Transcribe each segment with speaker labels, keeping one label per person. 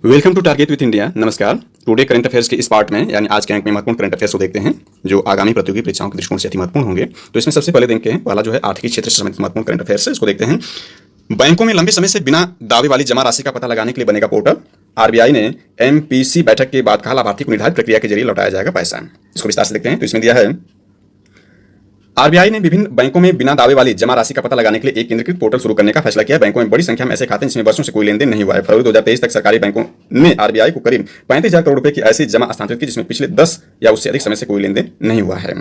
Speaker 1: Welcome to target with India. नमस्कार। Today current affairs के इस पार्ट में यानी आज के अंक में महत्वपूर्ण करंट अफेयर्स को देखते हैं जो आगामी प्रतियोगी परीक्षाओं के दृष्टिकोण से अति महत्वपूर्ण होंगे। तो इसमें सबसे पहले देखते हैं पहला जो है आर्थिक क्षेत्र से संबंधित महत्वपूर्ण करंट अफेयर्स है, इसको देखते हैं। बैंकों में लंबे समय से बिना दावे वाली जमा राशि का पता लगाने के लिए बनेगा पोर्टल। आरबीआई ने एमपीसी बैठक के बाद कहा लाभार्थी को निर्धारित प्रक्रिया के जरिए लौटाया जाएगा पैसा। इसको विस्तार से देखते हैं। तो इसमें दिया है आरबीआई ने विभिन्न बैंकों में बिना दावे वाली जमा राशि का पता लगाने के लिए एक केंद्रीकृत पोर्टल शुरू करने का फैसला किया। बैंकों में बड़ी संख्या में ऐसे खाते हैं जिसमें वर्षों से कोई लेनदेन नहीं हुआ है। फरवरी 2023 तक सरकारी बैंकों ने आरबीआई को करीब 35,000 करोड़ रुपए की ऐसी जमा हस्तांतरित की जिसमें पिछले 10 या उससे अधिक समय से कोई लेनदेन नहीं हुआ है।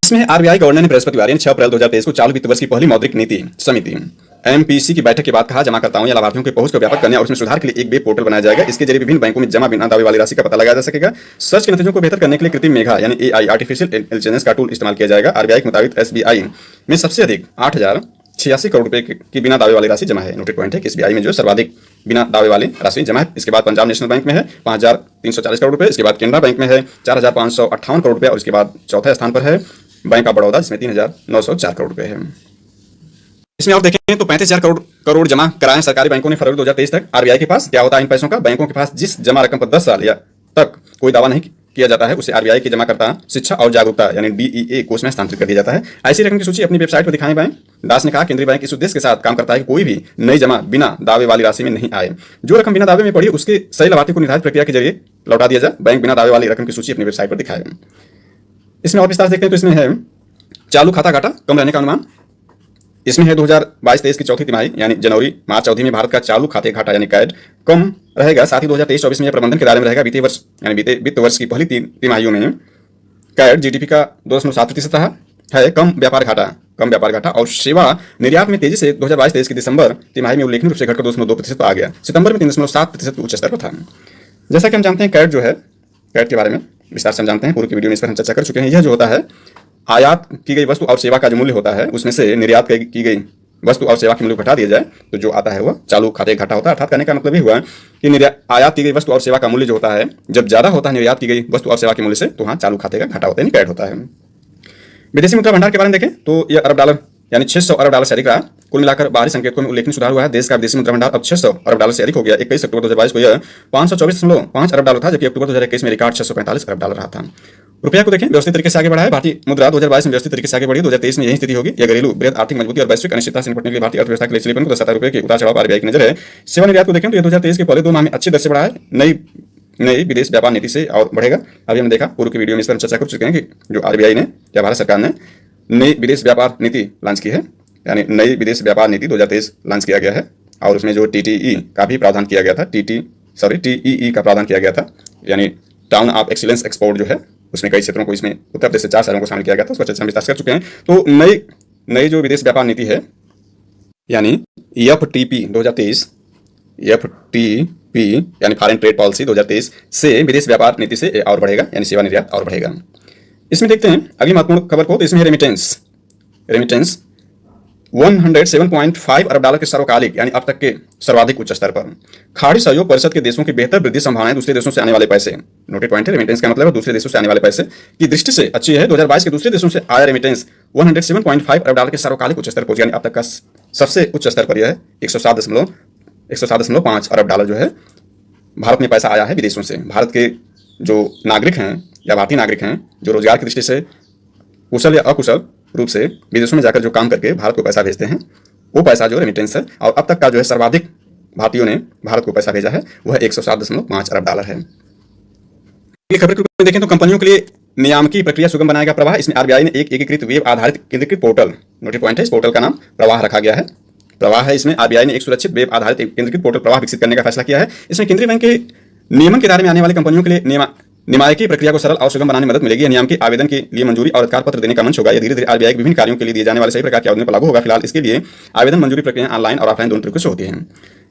Speaker 1: इसमें आरबीआई गवर्नर ने बृहस्पतिवार 6 अप्रैल 2023 को चालू वित्त वर्ष की पहली मौद्रिक नीति समिति एमपीसी की बैठक के बाद कहा जमाकर्ताओं या लाभार्थियों की पहुंच को व्यापक करने और उसमें सुधार के लिए एक वेब पोर्टल बनाया जाएगा। इसके जरिए विभिन्न बैंकों में जमा बिना दावे वाली राशि का पता लगाया जा सकेगा। सर्च के नतीजों को बेहतर करने के लिए कृत्रिम मेघा यानी एआई आर्टिफिशियल इंटेलिजेंस का टूल इस्तेमाल किया जाएगा। आरबीआई के मुताबिक एसबीआई में सबसे अधिक 8,086 करोड़ रुपए की बिना दावे वाली राशि जमा है। नोटेड पॉइंट है कि एसबीआई में जो सर्वाधिक बिना दावे वाली राशि जमा है। इसके बाद पंजाब नेशनल बैंक में है 5,340 करोड़ रुपए। इसके बाद केनरा बैंक में है 4,558 करोड़ रुपए और इसके बाद चौथे स्थान पर है बैंक ऑफ बड़ौदा जिसमें 3,904 करोड़ रुपए है। इसमें और देखें तो 35,000 करोड़ जमा कराएं सरकारी बैंकों ने फरवरी 2023 तक। आरबीआई के पास क्या होता है इन पैसों का? बैंकों के पास जिस जमा रकम पर 10 साल या तक कोई दावा नहीं किया जाता है उसे आरबीआई के जमाकर्ता शिक्षा और जागरूकता यानी डीईए कोष में हस्तांतरित कर दिया जाता है। ऐसी रकम की सूची अपनी वेबसाइट पर दिखाएं। बैंक दास ने कहा केंद्रीय बैंक इस उद्देश्य के साथ काम करता है कि कोई भी नई जमा बिना दावे वाली राशि में नहीं आए। जो रकम बिना दावे में पड़ी उसके सही लाभार्थी को निर्धारित प्रक्रिया के जरिए लौटा दिया जाए। बैंक बिना दावे वाली रकम की सूची अपनी वेबसाइट पर दिखाएगा। इसमें और विस्तार देखते हैं तो इसमें है चालू खाता घाटा कम रहने का अनुमान। इसमें है 2022-23 की चौथी तिमाही यानी जनवरी मार्च अवधि में भारत का चालू खाते घाटा यानी कैड कम रहेगा। साथ ही 2023-24 में यह प्रबंधन के दायरे में रहेगा। वित्तीय वर्ष यानी वित्त वर्ष की पहली 3 तिमाहियों में कैड जीडीपी का 2.7% रहा है। कम व्यापार घाटा और सेवा निर्यात में तेजी से 2022-23 की दिसंबर तिमाही में उल्लेखनीय रूप से घटकर 2.2% पर आ गया। सितंबर में 3.7% उच्च स्तर पर था। जैसा कि हम जानते हैं कैड जो है कैड के बारे में विस्तार से हम जानते हैं। पूरी की वीडियो में इस पर हम चर्चा कर चुके हैं। यह जो होता है आयात की गई वस्तु और सेवा का जो मूल्य होता है उसमें से निर्यात की गई वस्तु और सेवा के मूल्य घटा दिया जाए तो जो आता है वह चालू खाते घाटा होता है। अर्थात कहने का मतलब ये हुआ कि आयात की गई वस्तु और सेवा का मूल्य जो होता है जब ज्यादा होता है निर्यात की गई वस्तु और सेवा के मूल्य से तो वहां चालू खाते का घाटा होता है कैड होता है। विदेशी मुद्रा भंडार के बारे में देखें तो यह अरब डॉलर यानी 600 अरब डॉलर से अधिक रहा। कुल मिलाकर बाहरी संकेतकों में उल्लेखनीय सुधार हुआ है। देश का विदेशी मुद्रा भंडार अब 600 अरब डॉलर से अधिक हो गया। 21 अक्टूबर 2022 को यह 524.5 अरब डॉलर था जबकि अक्टूबर 2021 में रिकॉर्ड 645 अरब डॉलर रहा था। रुपया को देखें व्यवस्थित तरीके से आगे बढ़ा है। भारतीय मुद्रा 2022 में व्यवस्थित तरीके से आगे बढ़ी। 2023 में यही स्थिति होगी। यह घरेलू बृहद आर्थिक मजबूती और वैश्विक अनिश्चितता से निपटने के लिए भारतीय अर्थव्यवस्था के लिए को दर्शाता है। रुपये के उतार चढ़ाव आरबीआई की नजर है। सेवा निर्यात को देखें तो 2023 के पहले 2 माह में अच्छी दर से बढ़ा है। नई विदेश व्यापार नीति से और बढ़ेगा। अभी हमने देखा पूर्व की वीडियो में इस पर चर्चा कर चुके हैं कि जो आरबीआई ने या भारत सरकार ने नई विदेश व्यापार नीति लॉन्च की है यानी नई विदेश व्यापार नीति 2023 लॉन्च किया गया है और उसमें जो टीटीई का भी प्रावधान किया गया था टीईई का प्रावधान किया गया था यानी टाउन ऑफ एक्सीलेंस एक्सपोर्ट जो है उसमें कई क्षेत्रों को इसमें उत्तर प्रदेश से 4 शहरों को शामिल किया गया था। उसका चर्चा हम विस्तार कर चुके हैं। तो नई जो विदेश व्यापार नीति है यानी एफटीपी 2023 यानी फॉरेन ट्रेड पॉलिसी 2023 से विदेश व्यापार नीति से और बढ़ेगा यानी सेवा निर्यात और बढ़ेगा। इसमें देखते हैं अगली महत्वपूर्ण खबर को। तो इसमें रेमिटेंस 107.5 अरब डॉलर के सर्वकालिक यानी अब तक के सर्वाधिक उच्च स्तर पर। खाड़ी सहयोग परिषद के देशों की बेहतर वृद्धि संभावनाएं दूसरे देशों से आने वाले पैसे। नोटेड पॉइंट है रेमिटेंस का मतलब है दूसरे देशों से आने वाले पैसे की दृष्टि से अच्छी है। 2022 के दूसरे देशों से आया रेमिटेंस 107.5 अरब डॉलर के सर्वकालिक उच्च स्तर पर यानी अब तक का सबसे उच्च स्तर पर यह है। 107.5 अरब डॉलर जो है भारत में पैसा आया है विदेशों से। भारत के जो नागरिक हैं या भारतीय नागरिक हैं जो रोजगार की दृष्टि से कुशल या अकुशल रूप से विदेशों में जाकर जो काम करके भारत को पैसा भेजते हैं वो पैसा जो रेमिटेंस है और अब तक का जो है सर्वाधिक भारतीयों ने भारत को पैसा भेजा है वह 107.5 अरब डॉलर है। खबर के रूप में देखें तो कंपनियों के लिए नियामकीय प्रक्रिया सुगम बनाएगा प्रवाह। इसमें आरबीआई ने एक एकीकृत वेब आधारित केंद्रीकृत पोर्टल नोटेड पॉइंट है इस पोर्टल का नाम प्रवाह रखा गया है। प्रवाह है इसमें आरबीआई ने एक सुरक्षित वेब आधारित केंद्रीकृत पोर्टल प्रवाह विकसित करने का फैसला किया है। इसमें केंद्रीय बैंक के नियमन के दायरे में आने वाली कंपनियों के लिए नियामकीय प्रक्रिया को सरल और सुगम बनाने में मदद मिलेगी। नियम के आवेदन के लिए मंजूरी और अधिकार पत्र देने का मंच होगा। यह धीरे धीरे आरबीआई के विभिन्न कार्यों के लिए दिए जाने वाले सभी प्रकार के आवेदन पर लागू होगा। फिलहाल इसके लिए आवेदन मंजूरी प्रक्रिया ऑनलाइन और ऑफलाइन दोनों तरीकों से होती है।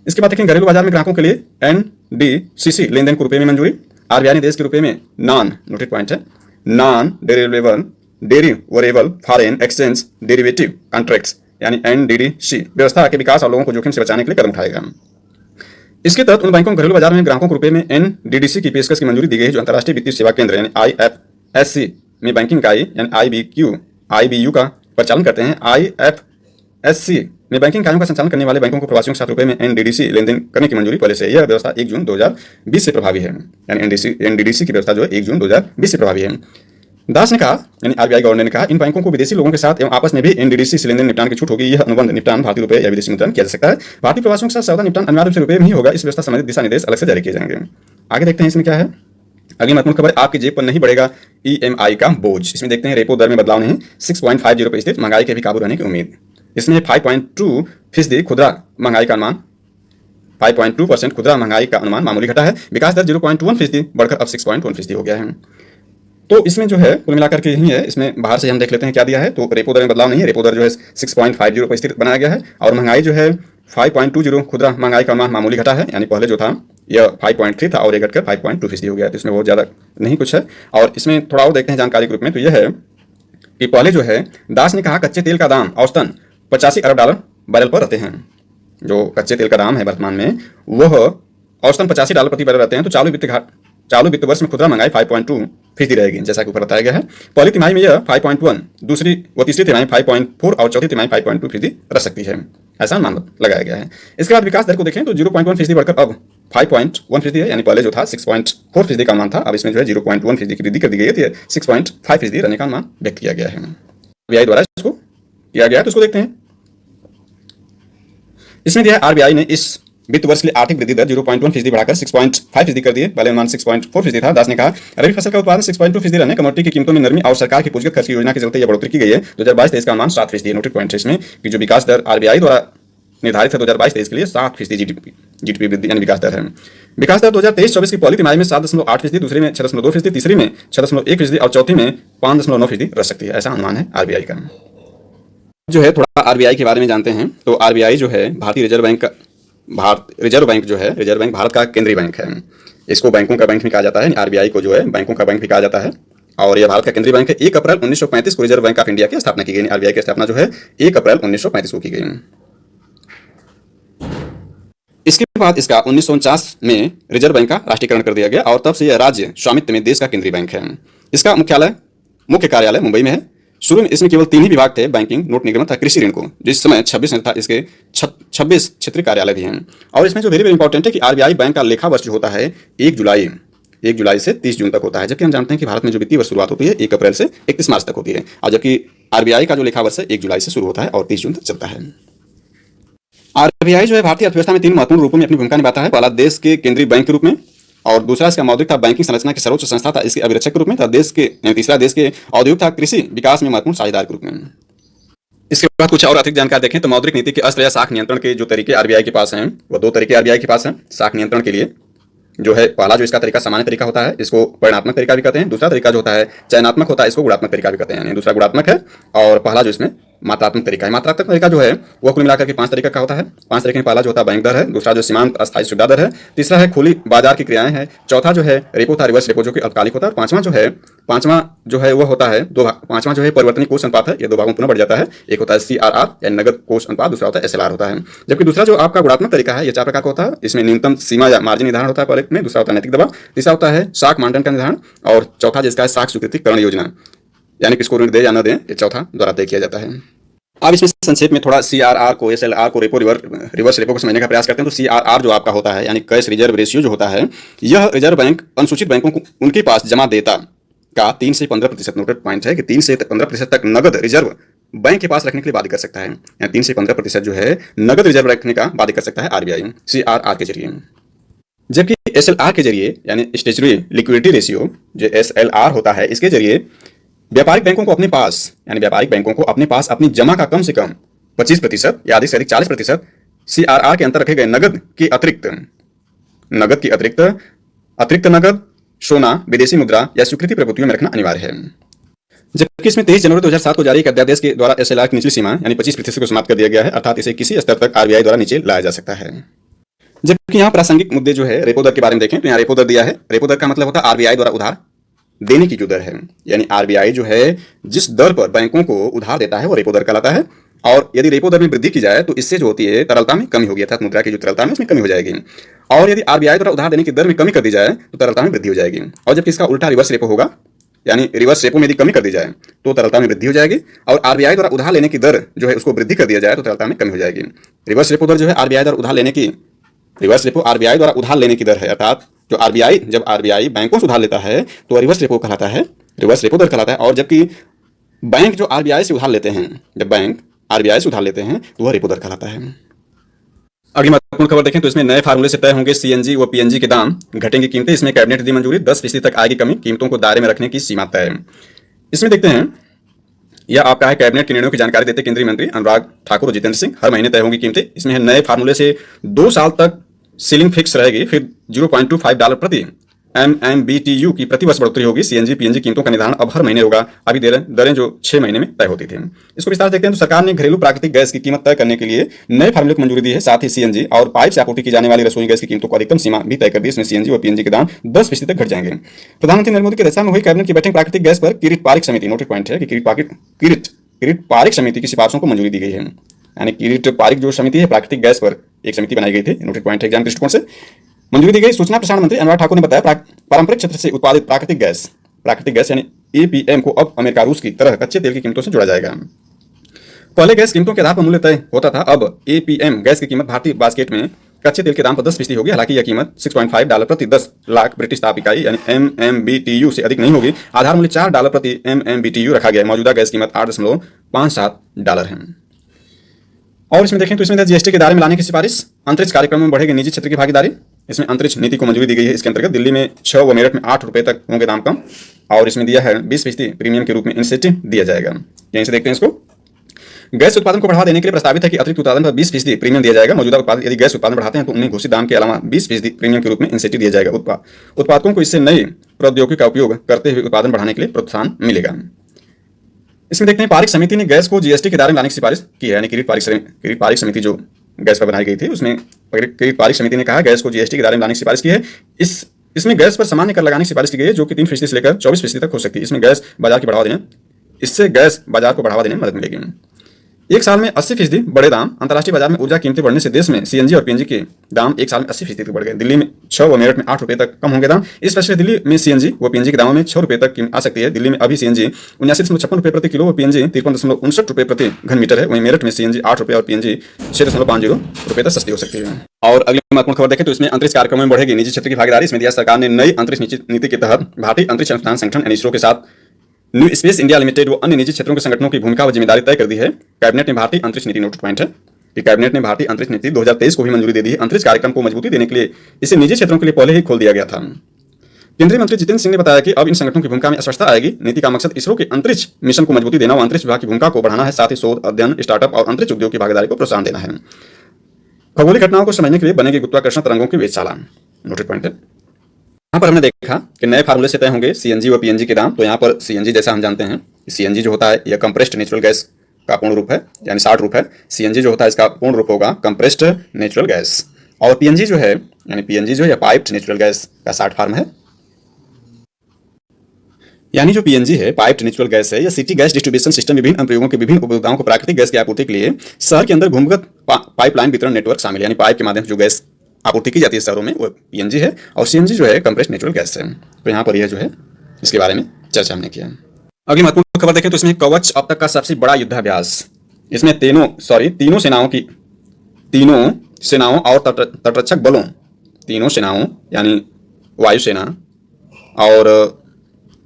Speaker 1: इसके बाद देखें घरेलू बाजार में ग्राहकों के लिए एनडीसीसी लेनदेन को रुपये में मंजूरी। आरबीआई ने देश के रुपये में नोटेड पॉइंट है non deliverable foreign exchange derivative contracts यानी एनडीडीसी व्यवस्था के विकास और लोगों को जोखिम से बचाने के लिए कदम उठाएगा। इसके तहत उन बैंकों घरेलू बाजार में ग्राहकों को रुपये में एनडीडीसी की पेशकश की मंजूरी दी गई है जो अंतर्राष्ट्रीय वित्तीय सेवा केंद्र यानी आईएफएससी में बैंकिंग इकाई यानी आईबीयू का परिचालन करते हैं। आईएफएससी में बैंकिंग कार्यों का संचालन करने वाले बैंकों को प्रवासियों के साथ रुपए में एनडीडीसी लेन देन करने की मंजूरी पहले से है। यह व्यवस्था 1 जून 2020 से प्रभावी है, यानी एनडीडीसी की व्यवस्था जो है 1 जून 2020 से प्रभावी है। दास ने कहा, यानी आरबीआई गवर्नर ने कहा, इन बैंकों को विदेशी लोगों के साथ एवं आपस में भी एनडीडीसी से लेन देन निपटान की छूट होगी। यह अनुबंध निपटान भारतीय रुपए या विदेशी मुद्रा में किया जा सकता है। भारतीय प्रवासियों के साथ सौदा निपटान अनिवार्य रूप से रुपए में ही होगा। इस व्यवस्था संबंधित दिशा निर्देश अलग से जारी किए जाएंगे। आगे देखते हैं इसमें क्या है। अगली महत्वपूर्ण खबर, आपकी जेब पर नहीं बढ़ेगा ईएमआई का बोझ। इसमें देखते हैं रेपो दर में बदलाव नहीं, 6.50% महंगाई के भी काबू रहने की उम्मीद। इसमें 5.2% खुदरा महंगाई का अनुमान, 5.2% खुदरा महंगाई का अनुमान मामूली घटा है। विकास दर 0.1% बढ़कर अब 6.1% हो गया है। तो इसमें जो है कुल मिलाकर के यही है। इसमें बाहर से हम देख लेते हैं क्या दिया है। तो रेपो दर में बदलाव नहीं है, रेपो दर जो है 6.50% बनाया गया है और महंगाई जो है 5.20 खुदरा महंगाई का अनुमान मामूली घटा है, यानी पहले जो था यह 5.3 था और ये घटकर 5.2% हो गया है। तो इसमें बहुत ज़्यादा नहीं कुछ है। और इसमें थोड़ा और देखते हैं जानकारी के रूप में, तो यह है कि पहले जो है दास ने कहा कच्चे तेल का दाम औसतन $85 अरब बैरल पर रहते हैं। जो कच्चे तेल का दाम है वर्तमान में वह औसतन $85 प्रति बैरल रहते हैं। तो चालू वित्त वर्ष में खुदरा महंगाई 5.2% रहेगी, जैसा कि ऊपर बताया गया है। पहली तिमाही में यह 5.1, दूसरी व तीसरी तिमाही 5.4 और चौथी तिमाही 5.2% रह सकती है, ऐसा अनुमान लगाया गया है। इसके बाद विकास दर को देखें तो 0.1% बढ़कर अब 5.1% है, यानी पहले जो था 6.4% का अनुमान था, अब इसमें जो है 0.1% की वृद्धि कर दी गई है। 6.5% रहने का अनुमान व्यक्त किया गया है आरबीआई द्वारा, इसको किया गया है। तो इसको देखते हैं। इसमें दिया है आरबीआई ने इस वित्त वर्ष के लिए आर्थिक वृद्धि दर 0.1% बढ़ाकर 6.5% कर दिए, पहले अनुमान 6.4% था। दास ने कहा रबी फसल का उत्पादन 6.2% रहने, कमोडिटी की कीमतों में नरमी और सरकार की पूंजीगत खर्च की योजना के चलते यह बढ़ोतरी की गई है। 2022-23 का अनुमान 7% नोटेड पॉइंट है इसमें कि जो विकास दर आरबीआई द्वारा निर्धारित है 2022-23 के लिए 7% जीडीपी वृद्धि यानी विकास दर है। विकास दर 2023-24 की पहली तिमाही में 7.8%, दूसरे में 6.2%, तीसरी में 6.1% और चौथी में 5.9% रह सकती है, ऐसा अनुमान है आरबीआई का। जो है थोड़ा आरबीआई के बारे में जानते हैं। तो आरबीआई जो है भारतीय रिजर्व बैंक जो है रिजर्व बैंक भारत का केंद्रीय बैंक है। इसको बैंकों का बैंक भी कहा जाता है, आरबीआई को जो है बैंकों का बैंक भी कहा जाता है और यह भारत का केंद्रीय बैंक है। 1 अप्रैल 1935 को रिजर्व बैंक ऑफ इंडिया की स्थापना की गई। आरबीआई की स्थापना जो है 1 अप्रैल 1935 को की गई। इसके बाद इसका 1949 में रिजर्व बैंक का राष्ट्रीयकरण कर दिया गया और तब से यह राज्य स्वामित्व में देश का केंद्रीय बैंक है। इसका मुख्य कार्यालय मुंबई में है। शुरू में इसमें केवल 3 ही विभाग थे, बैंकिंग, नोट निगम तथा कृषि ऋण को, जिस समय 26 था। इसके 26 क्षेत्रीय कार्यालय भी हैं। और इसमें जो वेरी इंपॉर्टेंट है कि आरबीआई बैंक का लेखा वर्ष जो होता है 1 जुलाई से 30 जून तक होता है, जबकि हम जानते हैं कि भारत में जो वित्तीय वर्ष शुरुआत होती है 1 अप्रैल से 31 मार्च तक होती है, और जबकि आरबीआई का जो लेखा वर्ष है 1 जुलाई से शुरू होता है और 30 जून तक चलता है। आरबीआई जो है भारतीय अर्थव्यवस्था में 3 महत्वपूर्ण रूपों में अपनी भूमिका निभाता है। पहला देश के केंद्रीय बैंक के रूप में, और दूसरा इसका मौद्रिक बैंकिंग संरचना की सर्वोच्च संस्था था इसके अभिरक्षक के रूप में था। तीसरा देश के औद्योगिक था कृषि विकास में महत्वपूर्ण साझेदार के रूप में। इसके बाद कुछ और अधिक जानकारी देखें तो मौद्रिक नीति के अस्त्र या शाख नियंत्रण के जो तरीके आरबीआई के पास हैं वो 2 तरीके आरबीआई के पास हैं शाख नियंत्रण के लिए। जो है पहला जो इसका तरीका सामान्य तरीका होता है, इसको परिणात्मक तरीका भी कहते हैं। दूसरा तरीका जो होता है चयनात्मक होता है, इसको गुणात्मक तरीका भी कहते हैं, यानी दूसरा गुणात्मक है और पहला जो इसमें मात्रात्मक तरीका है। मात्रात्मक तरीका जो है वह कुल मिलाकर के 5 तरीका का होता है। 5 तरीके में पहला जो होता है बैंक दर है, दूसरा जो सीमांत अस्थायी सुविधा दर है, तीसरा है खुली बाजार की क्रियाएं है, चौथा जो है रेपो था रिवर्स रेपो जो कि अल्पकालिक होता है, और पांचवा जो है वह होता है पांचवा जो है परिवर्तनीय कोष अनुपात है। ये 2 भागों में पुनः बढ़ जाता है। एक होता है सीआरआर यानी नगद कोष अनुपात, दूसरा होता है एसएलआर होता है। जबकि दूसरा जो आपका गुणात्मक तरीका है ये 4 प्रकार का होता है। इसमें न्यूनतम सीमा या मार्जिन निर्धारण होता है पहले में, दूसरा होता है नैतिक दबाव, तीसरा होता है शाख मानदंड का निर्धारण, और चौथा जिसका है शाख स्वीकृतिकरण योजना, यानी किसको ऋण दे या न दे, ये चौथा द्वारा तय किया जाता है। अब इसमें संक्षेप में थोड़ा सीआरआर को, एसएलआर को, रेपो रिवर्स रेपो को समझने का प्रयास करते हैं। तो सीआरआर जो आपका होता है यानी कैश रिजर्व रेशियो जो होता है, यह रिजर्व बैंक अनुसूचित बैंकों को उनके पास जमा देता का 3 से 15% नोटेड पॉइंट है कि 3 से 15% तक नगद रिजर्व बैंक के पास रखने के लिए बाध्य कर सकता है, यानी 3 से 15% जो है नगद रिजर्व रखने का बाध्य कर सकता है आरबीआई सीआरआर के जरिए। जबकि एसएलआर के जरिए यानी स्टेचुटरी लिक्विडिटी रेशियो जो एसएलआर होता है, इसके जरिए व्यापारिक बैंकों को अपने पास अपनी जमा का कम से कम 25% या अधिक से अधिक 40% सीआरआर के अंतर रखे गए नगद की अतिरिक्त नगद, सोना, विदेशी मुद्रा या स्वीकृति प्रभुत्वों में रखना अनिवार्य है। जबकि इसमें 23 जनवरी 2007 को जारी एक अध्यादेश के द्वारा एसएलआर की निचली सीमा यानी 25% को समाप्त कर दिया गया है, अर्थात इसे किसी स्तर तक आरबीआई द्वारा नीचे लाया जा सकता है। जबकि यहाँ प्रासंगिक मुद्दे जो है रेपो दर के बारे में देखें तो यहाँ रेपो दर दिया है। रेपो दर का मतलब होता है आरबीआई द्वारा उधार देने की जो दर है, यानी आरबीआई जो है जिस दर पर बैंकों को उधार देता है वो रेपो दर कहलाता है। और यदि रेपो दर में वृद्धि की जाए तो इससे जो होती है तरलता में कमी होगी, अर्थात मुद्रा की जो तरलता है उसमें कमी हो जाएगी। और यदि आरबीआई द्वारा उधार देने की दर में कमी कर दी जाए तो तरलता में वृद्धि हो जाएगी। और जबकि इसका उल्टा रिवर्स रेपो होगा, यानी रिवर्स रेपो में यदि कमी कर दी जाए तो तरलता में वृद्धि हो जाएगी, और आरबीआई द्वारा उधार लेने की दर जो है उसको वृद्धि कर दिया जाए तो तरलता में कमी हो जाएगी। रिवर्स रेपो दर जो है आरबीआई द्वारा उधार लेने की, रिवर्स रेपो आरबीआई द्वारा उधार लेने की दर है, अर्थात जो आरबीआई, जब आरबीआई बैंकों से उधार लेता है तो रिवर्स रेपो कहलाता है, रिवर्स रेपो दर कहलाता है, और जबकि बैंक जो आरबीआई से उधार लेते हैं, जब बैंक आरबीआई से उधार लेते हैं तो वह रेपो दर कहलाता है। अगली महत्वपूर्ण खबर देखें तो इसमें नए फार्मूले से तय होंगे सीएनजी व पीएनजी के दाम, घटेंगी कीमतें। इसमें कैबिनेट दी मंजूरी, 10% तक आएगी कमी, कीमतों को दायरे में रखने की सीमा तय। इसमें देखते हैं यह आपका है कैबिनेट के निर्णयों की जानकारी देते केंद्रीय मंत्री अनुराग ठाकुर और जितेंद्र सिंह। हर महीने तय होंगी कीमतें। इसमें है नए फार्मूले से 2 साल तक सीलिंग फिक्स रहेगी, फिर $0.25 प्रति MMBTU की प्रति वर्ष बढ़ोतरी होगी। सीएनजी पीएनजी कीमतों का निर्धारण अब हर महीने होगा, अभी दरें जो 6 महीने में तय होती थी। इसको विस्तार देखते हैं तो सरकार ने घरेलू प्राकृतिक गैस की कीमत तय करने के लिए नए फार्मूले को मंजूरी दी है। साथ ही सीएनजी और पाइप से आपूर्ति की जाने वाली रसोई गैस की कीमतों को अधिकतम सीमा भी तय कर दी। इसमें सीएनजी और पीएनजी के दाम 10% तक घट जाएंगे। प्रधानमंत्री नरेंद्र मोदी की अध्यक्षता में हुई कैबिनेट की बैठक प्राकृतिक गैस पर किरीट पारिक समिति, नोटिस पॉइंट है कि किरीट पारिक समिति की सिफारिशों को मंजूरी दी गई है। यानी किरीट पारिक जो समिति है प्राकृतिक गैस पर एक समिति बनाई गई थी, नोटिस पॉइंट है एग्जाम दृष्टिकोण से मंजूरी दी गई। सूचना प्रसारण मंत्री अनुराग ठाकुर ने बताया पारंपरिक क्षेत्र से उत्पादित प्राकृतिक गैस यानी एपीएम को अब अमेरिका रूस की तरह कच्चे तेल की कीमतों से जोड़ा जाएगा। पहले गैस कीमतों के आधार पर मूल्य तय होता था, अब एपीएम गैस की कीमत भारतीय बास्केट में कच्चे तेल के दाम पर 10% होगी। हालांकि यह कीमत $6.5 प्रति 10 लाख ब्रिटिश ताप इकाई यानी MMBTU से अधिक नहीं होगी। आधार मूल्य $4 प्रति MMBTU रखा गया है। मौजूदा गैस कीमत $8.57 है। और इसमें देखें तो इसमें जीएसटी के दायरे में लाने की सिफारिश, अंतरिक्ष कार्यक्रमों में बढ़ेगी निजी क्षेत्र की भागीदारी। इसमें अंतरिक्ष नीति को मंजूरी दी गई है। इसके अंतर्गत दिल्ली में 6 व मेरठ में ₹8 तक होंगे दाम कम, और इसमें दिया है 20% प्रीमियम के रूप में इंसेंटिव दिया जाएगा। यहीं से देखते हैं इसको। गैस उत्पादन को बढ़ावा देने के लिए प्रस्तावित है कि अतिरिक्त उत्पादन पर 20% प्रीमियम दिया जाएगा। मौजूदा उत्पादक यदि गैस उत्पादन बढ़ाते हैं तो उन्हें घोषित दाम के अलावा 20% प्रीमियम के रूप में इंसेंटिव दिया जाएगा। उत्पादकों को इससे नई प्रौद्योगिकी का उपयोग करते हुए उत्पादन बढ़ाने के लिए प्रोत्साहन मिलेगा। इसमें देखते हैं पारिक समिति ने गैस को जीएसटी के दायरे में लाने की सिफारिश की है। यानी किरीट पारिक समिति जो गैस पर बनाई गई थी, उसमें किरीट पारिक समिति ने कहा गैस को जीएसटी के दायरे में लाने की सिफारिश की है। इसमें गैस पर सामान्य कर लगाने की सिफारिश की गई है, जो कि 3% से लेकर 24% तक हो सकती है। इससे गैस बाजार को बढ़ावा देने में मदद मिलेगी। एक साल में 80% बढ़े दाम। अंतर्राष्ट्रीय बाजार में ऊर्जा कीमतें बढ़ने से देश में सीएनजी और पीएनजी के दाम एक साल में 80% तक बढ़ गए। दिल्ली में 6 व मेरठ में ₹8 तक कम होंगे दाम। इस वजह से दिल्ली में सीएनजी व पीएनजी के दामों में ₹6 तक आ सकती है। दिल्ली में अभी सीएनजी ₹79.56 प्रति किलो व पीएनजी ₹53.59 प्रति घन मीटर है। वहीं मेरठ में सीएनजी ₹8 और पीएनजी ₹6.50 तक सस्ती हो सकती है। और अगली महत्वपूर्ण खबर देखें तो इसमें अंतरिक्ष कार्यक्रमों में बढ़ेगी निजी क्षेत्र की भागीदारी। इसमें दिया सरकार ने नई अंतरिक्ष नीति के तहत भारतीय अंतरिक्ष अनुसंधान संगठन इसरो के साथ न्यू स्पेस इंडिया लिमिटेड व अन्य निजी क्षेत्रों के संगठनों की भूमिका व जिम्मेदारी तय कर दी है। कैबिनेट ने भारतीय अंतरिक्ष नीति, नोटिस पॉइंट है कि कैबिनेट ने भारतीय अंतरिक्ष नीति 2023 को भी मंजूरी दे दी है। अंतरिक्ष कार्यक्रम को मजबूती देने के लिए इसे निजी क्षेत्रों के लिए पहले ही खोल दिया गया था। केंद्रीय मंत्री जितेंद्र सिंह ने बताया कि अब इन संगठनों की भूमिका में स्पष्टता आएगी। नीति का मकसद इसरो के अंतरिक्ष मिशन को मजबूती देना व अंतरिक्ष विभाग की भूमिका को बढ़ाना है। साथ ही शोध, अध्ययन, स्टार्टअप और अंतरिक्ष उद्योग की भागीदारी को प्रोत्साहन देना है। खगोलीय घटनाओं को समझने के लिए बनेगी गुरुत्वाकर्षण तरंगों की वेधशाला, नोटिस पॉइंट है। यहाँ पर हमने देखा कि नए फार्मूले से तय होंगे सीएनजी व पीएनजी के दाम। तो यहाँ पर सीएनजी जैसा हम जानते हैं, सीएनजी जो होता है यह कंप्रेस्ड नेचुरल गैस का पूर्ण रूप है, यानी शार्ट रूप है। सीएनजी जो होता है इसका पूर्ण रूप होगा कंप्रेस्ड नेचुरल गैस, और पीएनजी जो है यानी पीएनजी जो है पाइप्ड नेचुरल गैस का शार्ट फॉर्म है। यानी जो पीएनजी है, पाइप्ड नेचुरल गैस है, यह सिटी गैस डिस्ट्रीब्यूशन सिस्टम विभिन्न अनुप्रयोगों के विभिन्न उपभोक्ताओं को प्राकृतिक गैस की आपूर्ति के लिए शहर के अंदर भूमिगत पाइपलाइन वितरण नेटवर्क शामिल है। यानी पाइप के माध्यम से जो गैस आपूर्ति की जाती है शहरों में, वो पीएनजी है। और सीएनजी जो है कंप्रेस्ड नेचुरल गैस है। तो यहाँ पर यह जो है इसके बारे में चर्चा हमने किया। अगली महत्वपूर्ण खबर देखें तो इसमें कवच अब तक का सबसे बड़ा युद्धाभ्यास। इसमें तीनों सेनाओं और तटरक्षक बलों, तीनों सेनाओं यानी वायुसेना और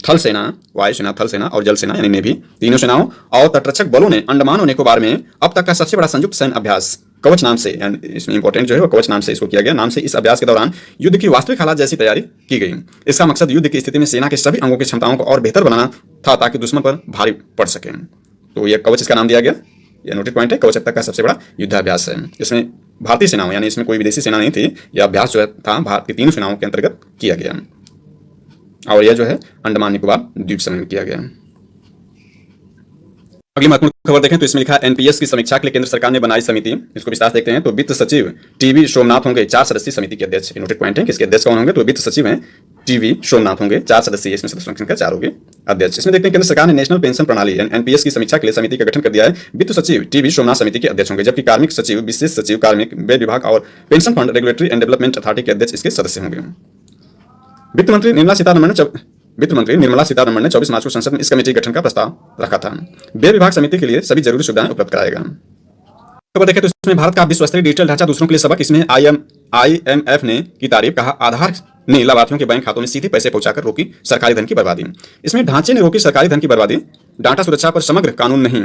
Speaker 1: थल सेना, वायुसेना, थल सेना और जल सेना यानी नेवी, तीनों सेनाओं और तटरक्षक बलों ने अंडमान और निकोबार में अब तक का सबसे बड़ा संयुक्त सैन्य अभ्यास कवच नाम से, यानी इसमें इंपॉर्टेंट जो है वो कवच नाम से इसको किया गया। नाम से इस अभ्यास के दौरान युद्ध की वास्तविक हालात जैसी तैयारी की गई। इसका मकसद युद्ध की स्थिति में सेना के सभी अंगों की क्षमताओं को और बेहतर बनाना था ताकि दुश्मन पर भारी पड़ सके। तो यह कवच इसका नाम दिया गया। यह नोटिस पॉइंट है, कवच अब तक का सबसे बड़ा युद्धाभ्यास है। इसमें भारतीय सेनाओं यानी इसमें कोई विदेशी सेना नहीं थी। यह अभ्यास जो था भारत की तीनों सेनाओं के अंतर्गत किया गया, और यह जो है अंडमान निकोबार द्वीप समूह में किया गया। अगली महत्वपूर्ण खबर देखें तो इसमें लिखा है एनपीएस की समीक्षा के लिए केंद्र सरकार ने बनाई समिति। इसको विस्तार देखते हैं तो वित्त सचिव टीवी सोमनाथ होंगे 4 सदस्यीय समिति के अध्यक्ष। नोटिस पॉइंट है किसके अध्यक्ष कौन होंगे, तो वित्त सचिव हैं टीवी सोमनाथ होंगे, 4 सदस्यीय, इसमें सदस्यों की संख्या 4 होगी अध्यक्ष। इसमें देखते हैं केंद्र सरकार ने नेशनल पेंशन प्रणाली एनपीएस की समीक्षा के लिए समिति का गठन कर दिया है। वित्त सचिव टीवी सोमनाथ समिति के अध्यक्ष होंगे, जबकि कार्मिक सचिव, विशेष सचिव कार्मिक, व्यय विभाग और pension fund regulatory and development authority के अध्यक्ष इसके सदस्य होंगे। वित्त मंत्री निर्मला सीतारमण वित्त मंत्री निर्मला सीतारमण ने 24 मार्च को संसद में इस कमेटी गठन का प्रस्ताव रखा था। व्यय विभाग समिति के लिए सभी जरूरी सुविधाएं उपलब्ध कराएगा। खबर देखें तो इसमें भारत का विश्व स्तरीय डिजिटल ढांचा दूसरों के लिए सबक, इसमें IMF ने की तारीफ, कहा आधार ने लाभार्थियों के बैंक खातों में सीधे पैसे पहुंचाकर रोकी सरकारी धन की बर्बादी। इसमें ढांचे ने रोकी सरकारी धन की बर्बादी, डाटा सुरक्षा पर समग्र कानून नहीं।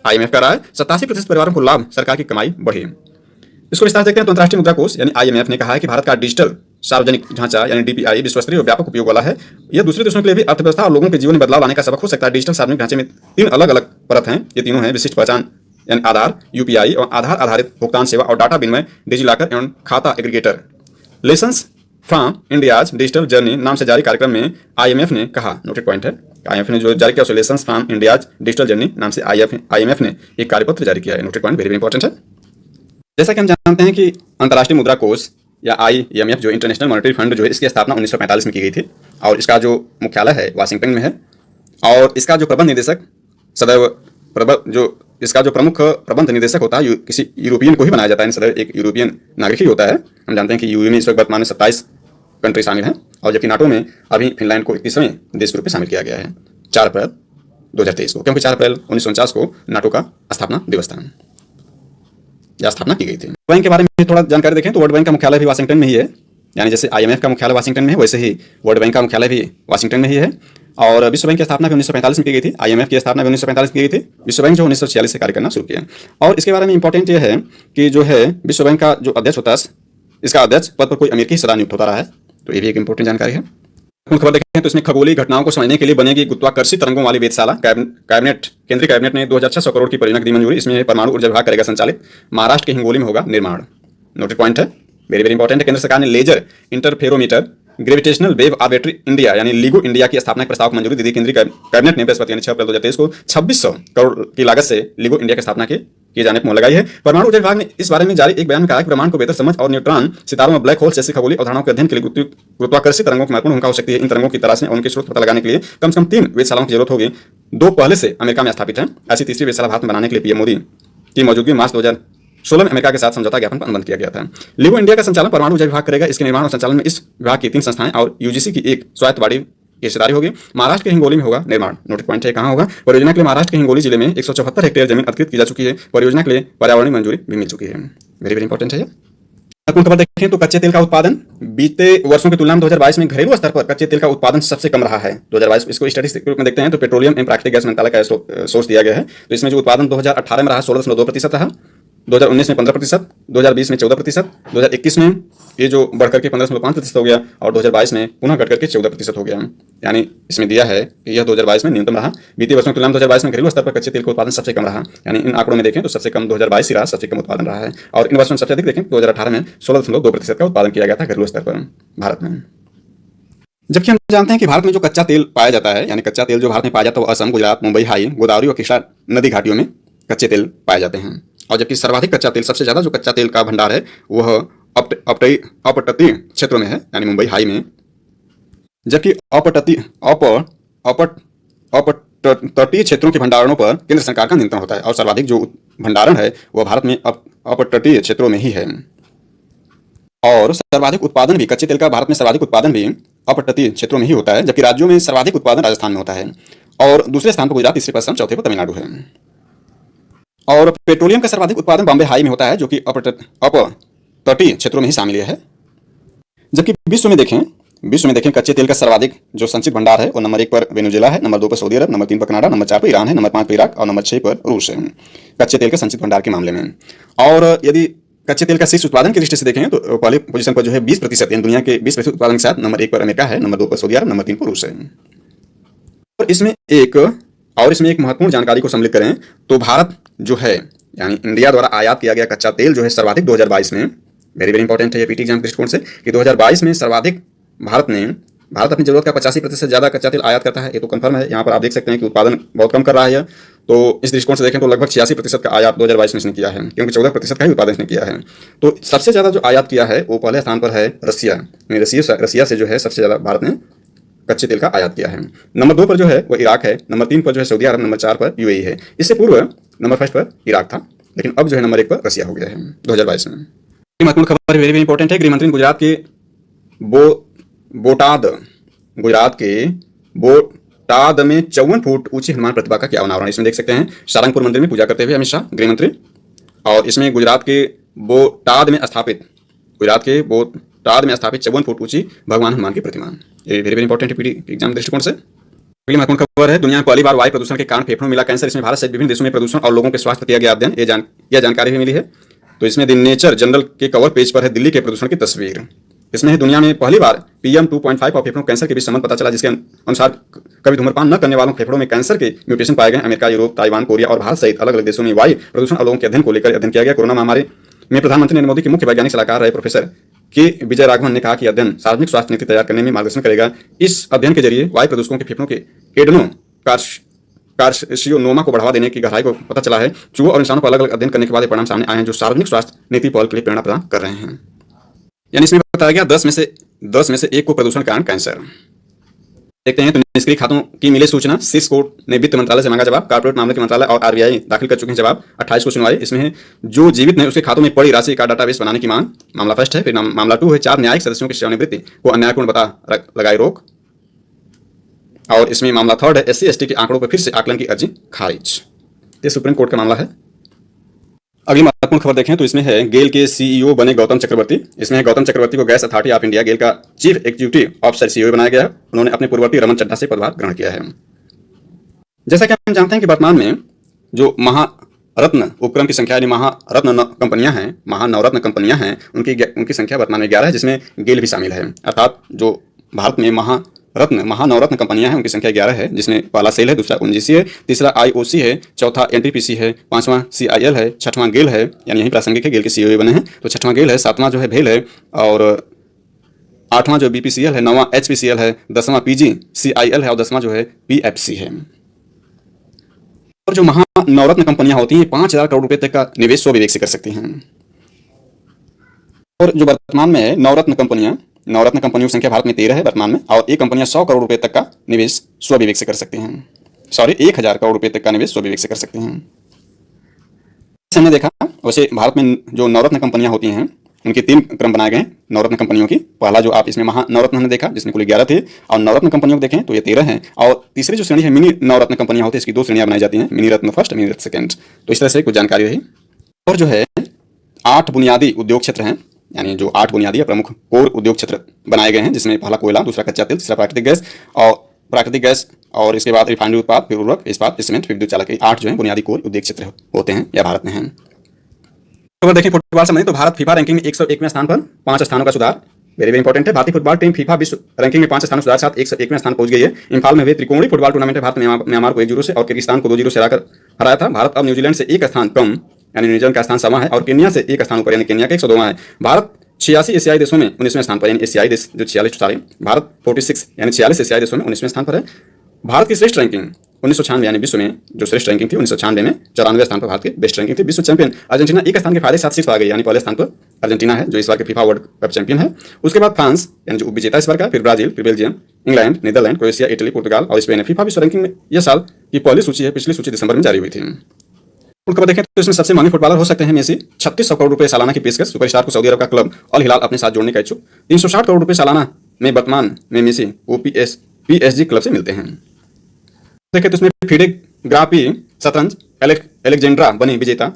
Speaker 1: IMF का राय 87% परिवारों को लाभ, सरकार की कमाई बढ़ी। इसको विस्तार देखते हैं तो अंतर्राष्ट्रीय मुद्रा कोष यानी IMF ने कहा है कि भारत का डिजिटल सार्वजनिक ढांचा यानी DPI विश्व स्तरीय और व्यापक उपयोग वाला है। यह दूसरे देशों के लिए भी अर्थव्यवस्था और लोगों के जीवन में बदलाव लाने का सबक हो सकता है। डिजिटल सार्वजनिक ढांचे में 3 अलग अलग परत हैं। ये तीनों हैं विशिष्ट पहचान यानी आधार, UPI और आधार आधारित भुगतान सेवा और डाटा विनिमय, डिजिलॉकर एवं खाता aggregator. Lessons from India's digital journey नाम से जारी कार्यक्रम में IMF ने कहा, नोटेड पॉइंट है, IMF ने जो जारी किया उसे lessons from India's digital journey नाम से IMF ने एक कार्यपत्र जारी किया है। नोटेड पॉइंट वेरी इंपॉर्टेंट है। जैसा कि हम जानते हैं कि अंतर्राष्ट्रीय मुद्रा कोष या IMF जो इंटरनेशनल मॉनेटरी फंड जो है, इसकी स्थापना 1945 में की गई थी और इसका जो मुख्यालय है वाशिंगटन में है और इसका जो प्रबंध निदेशक इसका जो प्रमुख प्रबंध निदेशक होता है किसी यूरोपियन को ही बनाया जाता है, सदैव एक यूरोपियन नागरिक ही होता है। हम जानते हैं कि EU में इस वक्त वर्तमान में 27 कंट्री शामिल हैं और जबकि नाटो में अभी फिनलैंड को 21वें देश के रूप में शामिल किया गया है 4 अप्रैल 2023 को, क्योंकि 4 अप्रैल 1949 को नाटो का स्थापना दिवस था या स्थापना की गई थी। बैंक के बारे में थोड़ा जानकारी देखें तो वर्ल्ड बैंक का मुख्यालय भी वाशिंगटन में ही है, यानी जैसे IMF का मुख्यालय वाशिंगटन में है वैसे ही वर्ल्ड बैंक का मुख्यालय भी वाशिंगटन में ही है। और विश्व बैंक की स्थापना भी 1945 में की गई थी। IMF की स्थापना भी 1945 में की गई थी। विश्व बैंक जो 1946 से कार्य करना शुरू किया। और इसके बारे में इंपॉर्टेंट यह है कि जो है विश्व बैंक का जो अध्यक्ष होता है, इसका अध्यक्ष पद पर कोई अमेरिकी सदा नियुक्त होता रहा है, तो ये भी एक इंपॉर्टेंट जानकारी है। खबर देखें तो इसमें खगोलीय घटनाओं को समझने के लिए बनेगी गुरुत्वाकर्षी तरंगों वाली वेधशाला। केंद्रीय कैबिनेट ने 2600 करोड़ की परियोजना की दी मंजूरी। इसमें परमाणु ऊर्जा विभाग करेगा संचालित। महाराष्ट्र के हिंगोली में होगा निर्माण। नोटेड पॉइंट है, वेरी वेरी इंपॉर्टेंट है। केंद्र सरकार ने लेजर इंटरफेरोमीटर ग्रेविटेशनल वेव आर्बिट्री इंडिया यानी LIGO इंडिया की स्थापना के प्रस्ताव को मंजूरी दी। केंद्रीय कैबिनेट ने बृहस्पति यानी 6 अप्रैल 2023 को 2600 करोड़ की लागत से LIGO इंडिया की स्थापना किए जाने पर मुहर लगाई है। परमाणु ऊर्जा विभाग ने इस बारे में जारी एक बयान में कहा कि ब्रह्मांड को बेहतर समझ और न्यूट्रॉन सितारों में ब्लैक होल जैसी खगोलीय अवधारणाओं के अध्ययन के लिए गुरुत्वाकर्षी तरंगों की महत्वपूर्ण भूमिका हो सकती है। इन तरंगों की तलाश और उनके स्रोत पता लगाने के लिए कम से कम 3 वेधशालाओं की जरूरत होगी। 2 पहले से अमेरिका में स्थापित हैं। ऐसी तीसरी वेधशाला भारत में बनाने के लिए PM मोदी की मौजूदगी मार्च 2016 में अमेरिका के साथ समझौता ज्ञापन पर अनुबंध किया गया था। LIGO इंडिया का संचालन परमाणु ऊर्जा विभाग करेगा। इसके निर्माण और संचालन में इस विभाग की 3 संस्थाएं और UGC की एक स्वायत्त बॉडी की हिस्सेदारी होगी। महाराष्ट्र के हिंगोली में होगा निर्माण। नोटेड पॉइंट है, कहां होगा? परियोजना के लिए महाराष्ट्र के हिंगोली जिले में 174 हेक्टेयर जमीन अधिकृत की जा चुकी है। परियोजना के लिए पर्यावरणीय मंजूरी भी मिल चुकी है। वेरी वेरी इंपॉर्टेंट है। खबर देखें तो कच्चे तेल का उत्पादन बीते वर्षों की तुलना में 2022 में घरेलू स्तर पर कच्चे तेल का उत्पादन सबसे कम रहा है। 2022 इसको स्टैटिस्टिक्स के रूप में देखते हैं तो पेट्रोलियम एवं प्राकृतिक गैस मंत्रालय का सोर्स दिया गया है। तो इसमें जो उत्पादन 2018 में रहा 16.2% रहा, 2019 में 15%, 2020 में 14%, 2021 में ये जो बढ़कर के 15.5% हो गया और 2022 में पुनः घट करके 14% हो गया। यानी इसमें दिया है कि यह 2022 में न्यूनतम रहा। बीते वर्षों की तुलना में 2022 में घरेलू स्तर पर कच्चे तेल का उत्पादन सबसे कम रहा। यानी इन आंकड़ों में देखें तो सबसे कम 2022 ही रहा, सबसे कम उत्पादन रहा है। और इन वर्षों में सबसे अधिक देखें 2018 में 16.2% का उत्पादन किया गया था घरेलू स्तर पर भारत में। जबकि हम जानते हैं कि भारत में जो कच्चा तेल पाया जाता है, यानी कच्चा तेल जो भारत में पाया जाता है वो असम, गुजरात, मुंबई हाई, गोदावरी और कृष्णा नदी घाटियों में कच्चे तेल पाए जाते हैं। और जबकि सर्वाधिक कच्चा तेल, सबसे ज्यादा जो कच्चा तेल का भंडार है वह अपतटीय क्षेत्रों में है, यानी मुंबई हाई में। जबकि अपतटीय क्षेत्रों के भंडारणों पर केंद्र सरकार का नियंत्रण होता है और सर्वाधिक जो भंडारण है वह भारत में अपतटीय क्षेत्रों में ही है। और सर्वाधिक उत्पादन भी कच्चे तेल का भारत में सर्वाधिक उत्पादन भी अपतटीय क्षेत्रों में ही होता है। जबकि राज्यों में सर्वाधिक उत्पादन राजस्थान में होता है और दूसरे स्थान पर गुजरात, तीसरे पर असम, चौथे पर तमिलनाडु है। और पेट्रोलियम का सर्वाधिक उत्पादन बॉम्बे हाई में होता है जो कि अपतटीय क्षेत्रों में ही शामिल है। जबकि विश्व में देखें कच्चे तेल का सर्वाधिक जो संचित भंडार है वो नंबर 1 पर वेनेजुएला है, नंबर 2 पर सऊदी अरब, नंबर 3 पर कनाडा, नंबर 4 पर ईरान है, नंबर 5 पर इराक और नंबर 6 पर रूस है कच्चे तेल के संचित भंडार के मामले में। और यदि कच्चे तेल का शीर्ष उत्पादन की दृष्टि से देखें तो पहली पोजीशन पर जो है 20%, यानी दुनिया के 20% उत्पादन के साथ नंबर 1 पर अमेरिका है, नंबर 2 पर सऊदी अरब, नंबर 3 पर रूस है। और इसमें एक महत्वपूर्ण जानकारी को सम्मिलित करें तो भारत जो है यानी इंडिया द्वारा आयात किया गया कच्चा तेल जो है सर्वाधिक 2022 में, वेरी वेरी इंपॉर्टेंट है ये पीटी एग्जाम के दृष्टिकोण से कि 2022 में सर्वाधिक भारत अपनी जरूरत का 85% से ज्यादा कच्चा तेल आयात करता है। ये तो कंफर्म है। यहाँ पर आप देख सकते हैं कि उत्पादन बहुत कम कर रहा है। तो इस दृष्टिकोण से देखें तो लगभग 86% का आयात 2022 में इसने किया है, क्योंकि 14% का ही उत्पादन इसने किया है। तो सबसे ज्यादा जो आयात किया है वो पहले स्थान पर है रसिया से जो है सबसे ज्यादा भारत ने कच्चे तेल का आयात किया है। नंबर 2 पर जो है वो इराक है, नंबर 3 पर जो है सऊदी अरब, नंबर 4 पर UAE है। इससे पूर्व नंबर 1 पर इराक था, लेकिन अब जो है नंबर 1 पर रसिया हो गया है 2022 में। महत्वपूर्ण खबर वेरी वेरी इंपॉर्टेंट है। गृह मंत्री ने गुजरात के बोटाद में 54 फुट ऊंची हनुमान प्रतिमा का किया अनावरण। इसमें देख सकते हैं सारंगपुर मंदिर में पूजा करते हुए अमित शाह गृह मंत्री। और इसमें गुजरात के बोटाद में स्थापित 54 फुट ऊंची भगवान हनुमान की प्रतिमा। ये वेरी वेरी इंपॉर्टेंट है पीडी एग्जाम दृष्टिकोण से। अगली महत्वपूर्ण खबर है, दुनिया में पहली बार वायु प्रदूषण के कारण फेफड़ों में मिला कैंसर। इसमें भारत सहित विभिन्न देशों में प्रदूषण और लोगों के स्वास्थ्य पर किया गया अध्ययन, यह जानकारी भी मिली है। तो इसमें द नेचर जर्नल के कवर पेज पर है दिल्ली के प्रदूषण की तस्वीर। इसमें है दुनिया में पहली बार PM 2.5 और फेफड़ों कैंसर के बीच संबंध पता चला, जिसके अनुसार कभी धूम्रपान न करने वालों के फेफड़ों में कैंसर के म्यूटेशन पाए गए। अमेरिका, यूरोप, ताइवान, कोरिया और भारत सहित अलग अलग देशों में वायु प्रदूषण और लोगों के अध्ययन को लेकर अध्ययन किया गया। कोरोना महामारी में प्रधानमंत्री नरेंद्र मोदी के मुख्य वैज्ञानिक सलाहकार रहे प्रोफेसर के विजय राघवन ने कहा कि अध्ययन सार्वजनिक स्वास्थ्य नीति तैयार करने में मार्गदर्शन करेगा। इस अध्ययन के जरिए वायु प्रदूषकों के फेफड़ों के एडनो कार्सिनोमा को बढ़ावा देने की गहराई को पता चला है। चूहों और इंसानों को अलग अलग अध्ययन करने के बाद परिणाम सामने आए हैं जो सार्वजनिक स्वास्थ्य नीति पहल के लिए प्रेरणा प्रदान कर रहे हैं। यानी इसमें बताया गया 10 में से 1 को प्रदूषण के कारण कैंसर। देखते हैं तो निष्क्रिय खातों की मिली सूचना, शीर्ष कोर्ट ने वित्त मंत्रालय से मांगा जवाब। कॉर्पोरेट मामले के मंत्रालय और RBI दाखिल कर चुके हैं जवाब। 28 को सुनवाई। इसमें है जो जीवित नहीं उसके खातों में पड़ी राशि का डाटाबेस बनाने की मांग। मामला फर्स्ट है। फिर मामला 2 है 4 न्यायिक सदस्यों की सेवानिवृत्ति को अन्यायपूर्ण बता लगाई रोक। और इसमें मामला 3 है SC/ST के आंकड़ों पर फिर से आकलन की अर्जी खारिज। ये सुप्रीम कोर्ट का मामला है। अगली महत्वपूर्ण खबर देखें तो इसमें है गेल के CEO बने गौतम चक्रवर्ती। इसमें है गौतम चक्रवर्ती को गैस अथॉरिटी ऑफ इंडिया गेल का चीफ एग्जीक्यूटिव ऑफिसर CEO बनाया गया है। उन्होंने अपने पूर्ववर्ती रमन चड्ढा से पदभार ग्रहण किया है। जैसा कि हम जानते हैं कि वर्तमान में जो महारत्न उपक्रम की संख्या यानी महारत्न कंपनियां हैं, महानवरत्न कंपनियां हैं, उनकी संख्या वर्तमान में 11 है, जिसमें गेल भी शामिल है। अर्थात जो भारत में महानवरत्न कंपनियां हैं उनकी संख्या 11 है, जिसमें पहला सेल है, दूसरा ONGC है, तीसरा IOC है, चौथा NTPC है, 5वां CIL है, 6वां गेल है, यानी यही प्रासंगिक है, गेल के CEO बने हैं। तो 6वां गेल है, 7वां जो है भेल है, और 8वां जो BPCL है, 9वां HPCL है, 10वां PGCIL है और 10वां जो है PFC है। और जो महानवरत्न कंपनियां होती हैं 5,000 करोड़ रुपए तक का निवेश स्वविवेक से कर सकती हैं। और जो वर्तमान में है नवरत्न कंपनियों की संख्या भारत में 13 है वर्तमान में, और ये कंपनियां 100 करोड़ रुपए तक का निवेश स्वविवेक से कर सकती हैं। 1,000 करोड़ रुपए तक का निवेश स्वविवेक से कर सकते हैं। हमने देखा वैसे भारत में जो नवरत्न कंपनियां होती हैं उनके 3 क्रम बनाए गए हैं नवरत्न कंपनियों की। पहला जो आप इसमें महानवरत्न हमने देखा जिसमें कुल 11 थे, और नवरत्न कंपनियों को देखें तो ये 13 हैं। और तीसरी जो श्रेणी है मिनी नवरत्न कंपनियां होती है, इसकी 2 श्रेणियां बनाई जाती हैं, मिनी रत्न फर्स्ट, मिनी रत्न सेकंड। तो इस तरह से कुछ जानकारी रही। और जो है 8 बुनियादी उद्योग क्षेत्र हैं, यानी जो 8 बुनियादी प्रमुख कोर उद्योग क्षेत्र बनाए गए हैं, जिसमें पहला कोयला, दूसरा कच्चा तेल, तीसरा प्राकृतिक गैस और इसके बाद रिफाइनरी उत्पाद, फिर उर्वरक, इस्पात, सीमेंट, फिर विद्युत चालक। 8 जो है बुनियादी कोर उद्योग क्षेत्र होते हैं या भारत में हैं। अगर देखें फुटबॉल संबंधित तो भारत फीफा रैंकिंग में 101वें स्थान पर 5 स्थानों का सुधार। वेरी वेरी इंपॉर्टेंट है। भारतीय फुटबॉल टीम फीफा विश्व रैंकिंग में 5 स्थानों सुधार साथ 101वें स्थान पहुंच गई है। इम्फाल में हुए त्रिकोणीय फुटबॉल टूर्नामेंट में भारत ने म्यांमार को 1-0 से और किर्गिस्तान को 2-0 से हराया था। भारत अब न्यूजीलैंड से 1 स्थान कम, यानी न्यूजीलैंड का स्थान 7वां है, और केन्या से 1 स्थान ऊपर, यानी केन्या का 102वां है। भारत 86 एशियाई देशों में 19वें स्थान पर, यानी एशियाई देश जो 46 भारत 46 यानी 46 एशियाई देशों में 19वें स्थान पर है। भारत की श्रेष्ठ रैंकिंग 1996 यानी विश्व में जो श्रेष्ठ रैंकिंग थी 1996 में 94वें स्थान पर भारत की बेस्ट रैंकिंग थी। विश्व चैंपियन अर्जेंटीना 1 स्थान के फायदे साथ शीर्ष आ गई, यानी पहले स्थान पर अर्जेंटीना है जो इस बार के फीफा वर्ल्ड कप चैंपियन है। उसके बाद फ्रांस यानी जो विजेता इस बार का, फिर ब्राजील, फिर Belgium, England, Netherlands, Croatia, Italy, पुर्तगाल और स्पेन है। फीफा विश्व रैंकिंग में यह साल की पहली सूची है, पिछली सूची दिसंबर में जारी हुई थी। खबर देखें तो इसमें सबसे महंगे फुटबॉलर हो सकते हैं मेसी, 3600 करोड़ रुपए सालाना की पेशकश। सुपरस्टार को सऊदी अरब का क्लब अल हिलाल अपने साथ जोड़ने का इच्छुक। 360 करोड़ रुपए सालाना में वर्तमान में मेसी को PSG क्लब से मिलते हैं। देखें तो इसमें फिडे ग्रापी शतरंज एलेक्जेंड्रा बनी विजेता।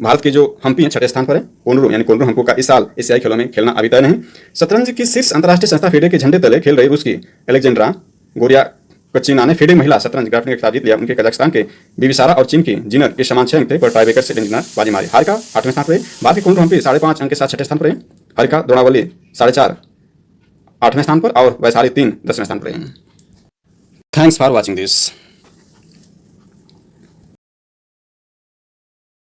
Speaker 1: भारत की जो हम्पी है 6ठे स्थान पर है। कोनरू यानी कोनरू हम्पो का इस साल एशियाई खेलों में खेलना अभी तय नहीं। शतरंज की शीर्ष अंतर्राष्ट्रीय संस्था फिडे के झंडे तले खेल रही रूस की एलेक्जेंड्रा गोरियाकचिना ने फिडे महिला शतरंज ग्रांड प्री का खिताब जीत लिया। उनके कजाकिस्तान के बिबिसारा और चीन की जिनर के समान 6 अंक थे, पर टाईब्रेकर से एलेक्जेंड्रा बाजी मारी। हारिका 8वें स्थान पर है। भारत की कोनरू हम्पी 5.5 अंक के साथ 6ठे स्थान पर है। हारिका द्रोणावली 4.5 8वें स्थान पर और वैशाली 3 10वें स्थान पर है। Thanks for watching this.